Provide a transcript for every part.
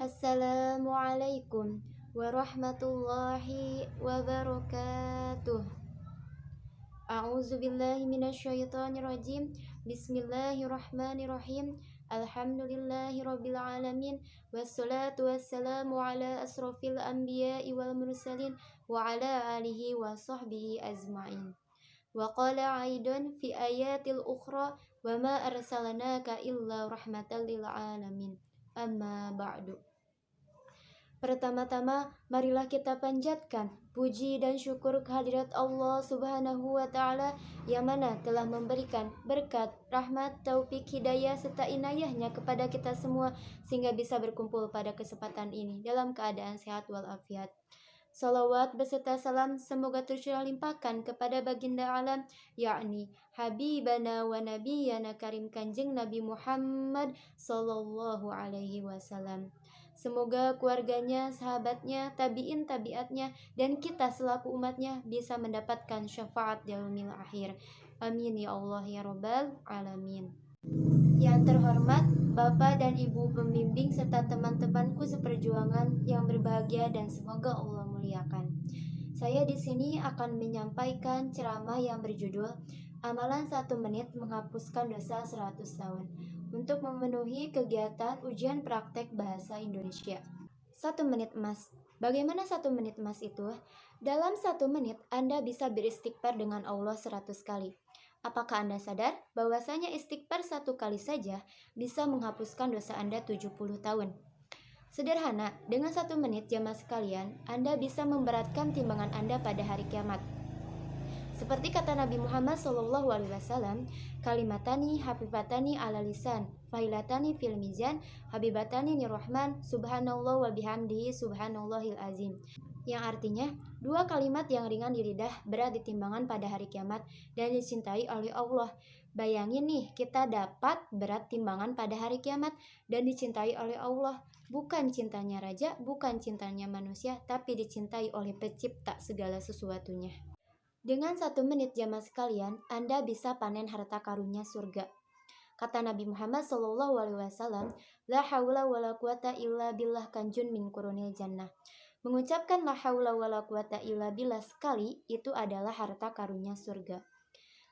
Assalamualaikum warahmatullahi wabarakatuh. A'udzu billahi minasyaitonir rajim. Bismillahirrahmanirrahim. Alhamdulillahi rabbil alamin. Wassalatu wassalamu ala asrofil anbiya'i wal mursalin wa ala alihi wa sahbihi ajma'in. Wa qala aidan fi ayatil ukhra wa ma arsalnaka illa rahmatan lil alamin. Amma ba'du. Pertama-tama, marilah kita panjatkan puji dan syukur kehadirat Allah Subhanahu wa Ta'ala yang mana telah memberikan berkat, rahmat, taufik, hidayah, serta inayahnya kepada kita semua sehingga bisa berkumpul pada kesempatan ini dalam keadaan sehat walafiat. Salawat beserta salam semoga tercurah limpahkan kepada baginda alam, yakni Habibana wa Nabiyana Karim Kanjeng Nabi Muhammad Sallallahu Alaihi Wasallam. Semoga keluarganya, sahabatnya, tabi'in, tabiatnya, dan kita selaku umatnya bisa mendapatkan syafaat yaumil akhir. Amin ya Allah ya Rabbal Alamin. Yang terhormat, Bapak dan Ibu pembimbing serta teman-temanku seperjuangan yang berbahagia dan semoga Allah muliakan. Saya di sini akan menyampaikan ceramah yang berjudul Amalan 1 menit menghapuskan dosa 100 tahun untuk memenuhi kegiatan ujian praktek bahasa Indonesia. 1 menit emas. Bagaimana 1 menit emas itu? Dalam 1 menit Anda bisa beristighfar dengan Allah 100 kali. Apakah Anda sadar bahwasanya istighfar 1 kali saja bisa menghapuskan dosa Anda 70 tahun? Sederhana, dengan 1 menit jamaah sekalian, Anda bisa memberatkan timbangan Anda pada hari kiamat. Seperti kata Nabi Muhammad SAW, kalimatani hafifatani ala lisan, fahilatani fil mizan, habibatani nirrahman, subhanallah wa bihamdihi subhanallahil azim. Yang artinya, 2 kalimat yang ringan di lidah, berat di timbangan pada hari kiamat, dan dicintai oleh Allah. Bayangin nih, kita dapat berat timbangan pada hari kiamat, dan dicintai oleh Allah. Bukan cintanya raja, bukan cintanya manusia, tapi dicintai oleh pencipta segala sesuatunya. Dengan 1 menit jamaah sekalian, Anda bisa panen harta karunia surga. Kata Nabi Muhammad SAW, La haula wa la quwata illa billah kanjun min kurunil jannah. Mengucapkan la haula wa la quwata illa billah sekali, itu adalah harta karunia surga.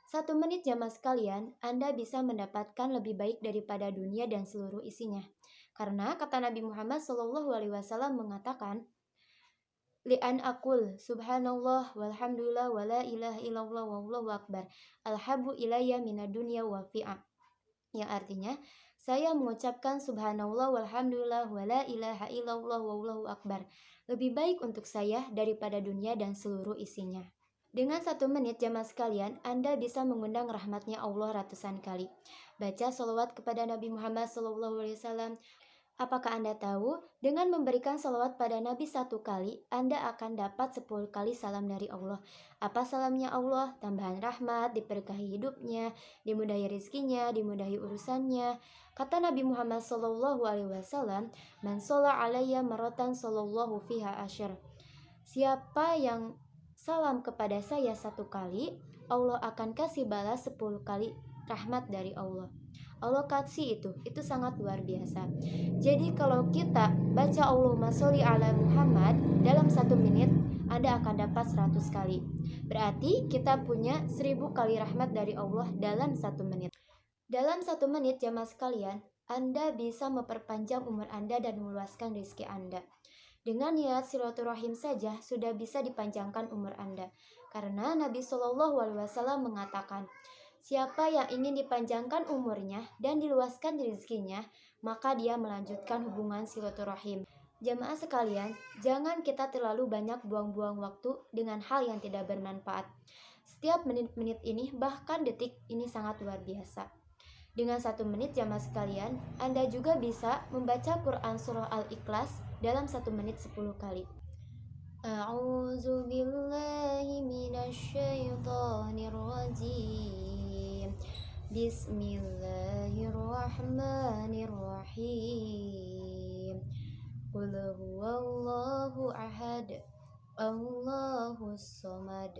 1 menit jamaah sekalian, Anda bisa mendapatkan lebih baik daripada dunia dan seluruh isinya. Karena kata Nabi Muhammad SAW mengatakan, Li'an akul subhanallah walhamdulillah wa la ilaha illallah wallahu akbar alhabu ilayya minad dunya wa fi'a. Yang artinya, saya mengucapkan subhanallah walhamdulillah wa la ilaha illallah wallahu akbar lebih baik untuk saya daripada dunia dan seluruh isinya. Dengan 1 menit jamaah sekalian, Anda bisa mengundang rahmatnya Allah ratusan kali. Baca sholawat kepada Nabi Muhammad SAW. Apakah Anda tahu, dengan memberikan salawat pada Nabi 1 kali, Anda akan dapat 10 kali salam dari Allah. Apa salamnya Allah? Tambahan rahmat, diberkahi hidupnya, dimudahi rizkinya, dimudahi urusannya. Kata Nabi Muhammad SAW, Man sholla alayya maratan sallallahu fiha asyir. Siapa yang salam kepada saya 1 kali, Allah akan kasih balas 10 kali rahmat dari Allah. Allah kasih itu sangat luar biasa. Jadi kalau kita baca Allahumma sholli ala Muhammad dalam 1 menit, Anda akan dapat 100 kali. Berarti kita punya 1000 kali rahmat dari Allah dalam 1 menit. Dalam 1 menit jamaah sekalian, Anda bisa memperpanjang umur Anda dan meluaskan rezeki Anda. Dengan niat silaturahim saja sudah bisa dipanjangkan umur Anda. Karena Nabi SAW mengatakan, siapa yang ingin dipanjangkan umurnya dan diluaskan rezekinya, maka dia melanjutkan hubungan silaturahim. Jamaah sekalian, jangan kita terlalu banyak buang-buang waktu dengan hal yang tidak bermanfaat. Setiap menit-menit ini, bahkan detik ini sangat luar biasa. Dengan 1 menit jamaah sekalian, Anda juga bisa membaca Quran Surah Al-Ikhlas dalam 1 menit 10 kali. A'udzu billahi minasyaitonir rajim. Bismillahirrahmanirrahim. Qul huwallahu ahad, Allahus samad,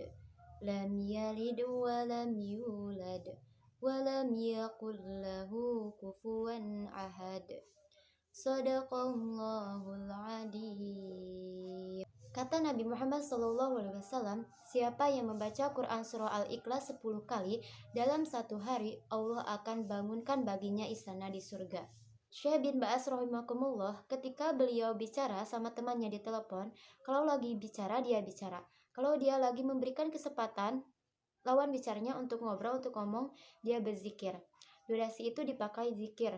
lam yalid wa lam yulad, wa lam yakul lahu kufuwan ahad. Shadaqallahul adzim. Kata Nabi Muhammad SAW, siapa yang membaca Quran surah Al-Ikhlas 10 kali dalam satu hari, Allah akan bangunkan baginya istana di surga. Syekh bin Ba'as rahimakumullah, ketika beliau bicara sama temannya di telepon, kalau lagi bicara dia bicara. Kalau dia lagi memberikan kesempatan lawan bicaranya untuk ngobrol, untuk ngomong, dia berzikir. Durasi itu dipakai zikir.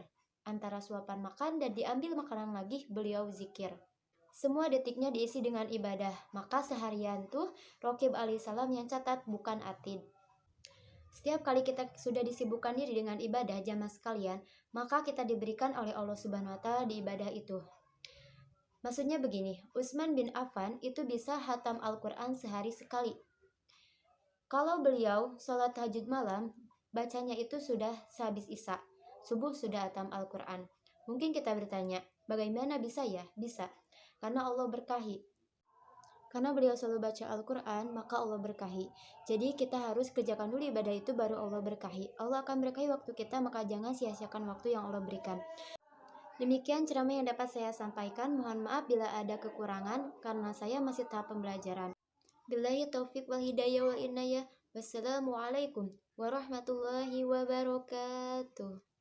Antara suapan makan dan diambil makanan lagi, beliau zikir. Semua detiknya diisi dengan ibadah. Maka seharian tuh Raqib alaihissalam yang catat, bukan Atid. Setiap kali kita sudah disibukkan diri dengan ibadah, jamaah sekalian, maka kita diberikan oleh Allah Subhanahu wa Ta'ala di ibadah itu. Maksudnya begini, Utsman bin Affan itu bisa hatam Al-Quran sehari sekali. Kalau beliau sholat tahajud malam, bacanya itu sudah sehabis Isya. Subuh sudah hatam Al-Quran. Mungkin kita bertanya, bagaimana bisa ya? Bisa. Karena Allah berkahi. Karena beliau selalu baca Al-Quran, maka Allah berkahi. Jadi kita harus kerjakan dulu ibadah itu, baru Allah berkahi. Allah akan berkahi waktu kita, maka jangan sia-siakan waktu yang Allah berikan. Demikian ceramah yang dapat saya sampaikan. Mohon maaf bila ada kekurangan, karena saya masih tahap pembelajaran. Billahi taufiq wal hidayah wal inayah. Wassalamualaikum warahmatullahi wabarakatuh.